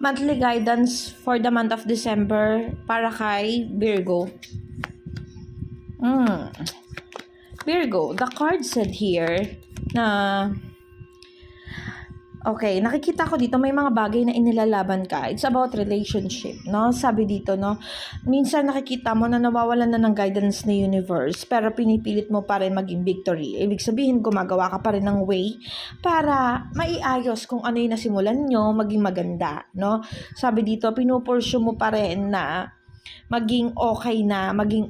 Monthly guidance for the month of December para kay Virgo. Virgo, the card said here na okay, nakikita ko dito may mga bagay na inilalaban ka. It's about relationship, no? Sabi dito, no? Minsan nakikita mo na nawawalan na ng guidance ni universe, pero pinipilit mo pa rin maging victory. Ibig sabihin, gumagawa ka pa rin ng way para maiayos kung ano yung nasimulan nyo, maging maganda, no? Sabi dito, pinupursue mo pa rin na maging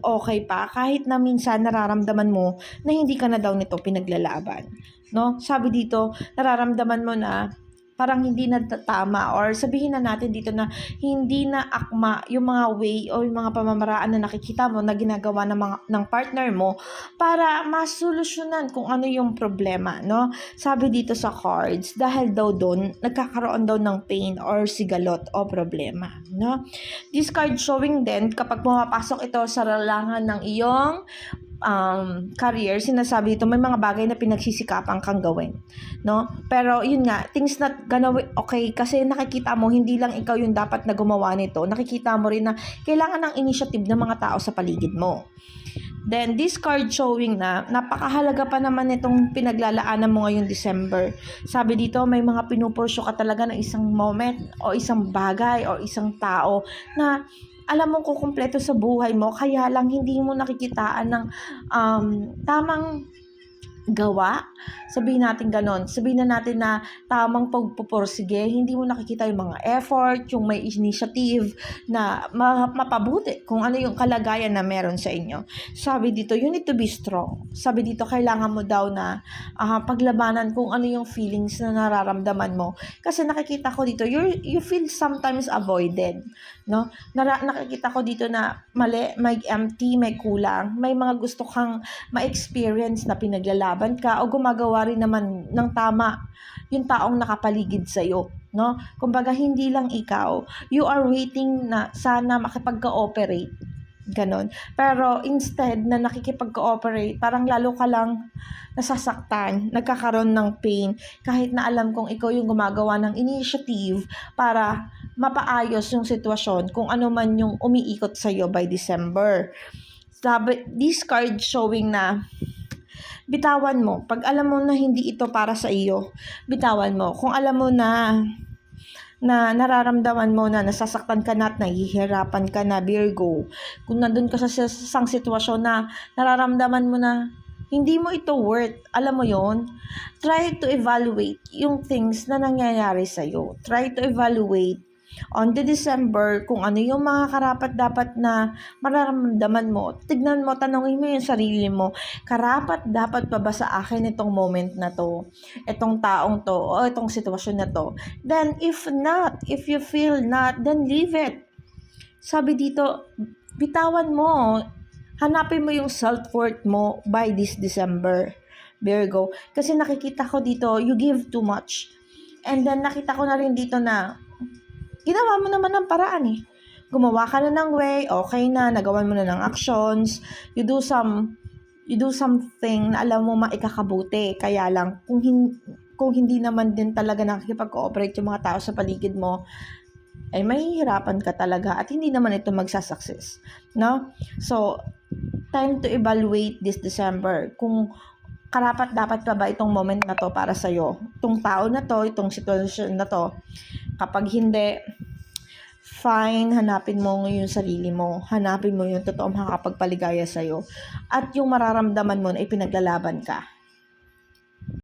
okay pa, kahit na minsan nararamdaman mo na hindi ka na daw nito pinaglalaban. No? Sabi dito, nararamdaman mo na parang hindi na tama, or sabihin na natin dito na hindi na akma yung mga way o yung mga pamamaraan na nakikita mo na ginagawa ng partner mo para masolusyonan kung ano yung problema, no? Sabi dito sa cards, dahil daw doon nagkakaroon daw ng pain or sigalot o problema, no? This card showing din kapag pumapasok ito sa larangan ng iyong career, sinasabi dito may mga bagay na pinagsisikapan kang gawin, no? Pero yun nga, things not gonna okay, kasi nakikita mo hindi lang ikaw yung dapat na gumawa nito, nakikita mo rin na kailangan ng initiative ng mga tao sa paligid mo. Then this card showing na napakahalaga pa naman itong pinaglalaanan mo ngayong December. Sabi dito may mga pinupursyo ka talaga ng isang moment o isang bagay o isang tao na alam mo kukumpleto sa buhay mo, kaya lang hindi mo nakikitaan ng tamang gawa. Sabihin natin ganon. Sabihin na natin na tamang pagpupursige, hindi mo nakikita yung mga effort, yung may initiative na mapabuti kung ano yung kalagayan na meron sa inyo. Sabi dito, you need to be strong. Sabi dito, kailangan mo daw na paglabanan kung ano yung feelings na nararamdaman mo. Kasi nakikita ko dito, you feel sometimes avoided. No? Nakikita ko dito na mali, may empty, may kulang, may mga gusto kang ma-experience na pinaglalaban ka o gumagawa rin naman ng tama yung taong nakapaligid sa'yo, no? Kumbaga, hindi lang ikaw, you are waiting na sana makipag-cooperate, ganon. Pero instead na nakikipag-cooperate, parang lalo ka lang nasasaktan, nagkakaroon ng pain, kahit na alam kong ikaw yung gumagawa ng initiative para mapaayos yung sitwasyon kung ano man yung umiikot sa'yo by December. Sabi, this card showing na bitawan mo. Pag alam mo na hindi ito para sa iyo, bitawan mo. Kung alam mo na nararamdaman mo na nasasaktan ka na at nahihirapan ka na, Virgo, kung nandun ka sa isang sitwasyon na nararamdaman mo na hindi mo ito worth, alam mo yon, try to evaluate yung things na nangyayari sa'yo. Try to evaluate on the December kung ano yung mga karapat-dapat na mararamdaman mo. Tignan mo, tanongin mo yung sarili mo, karapat-dapat pa ba sa akin itong moment na to, itong taong to, o itong sitwasyon na to? Then, if not, if you feel not, then leave it. Sabi dito, bitawan mo. Hanapin mo yung self-worth mo by this December, Virgo. Kasi nakikita ko dito, you give too much. And then, nakita ko na rin dito na ginawa mo naman ng paraan eh. Gumawa ka na ng way, okay na, nagawan mo na ng actions, you do something na alam mo maikakabuti. Kaya lang, kung hindi naman din talaga nakikipag-cooperate yung mga tao sa paligid mo, ay mahihirapan ka talaga at hindi naman ito magsasucess, no? So, time to evaluate this December kung karapat-dapat pa ba itong moment na to para sa'yo, itong tao na to, itong sitwasyon na to. Kapag hindi, fine, hanapin mo yung sarili mo, hanapin mo yung totoong makakapagpaligaya sa'yo, at yung mararamdaman mo na ipinaglalaban ka.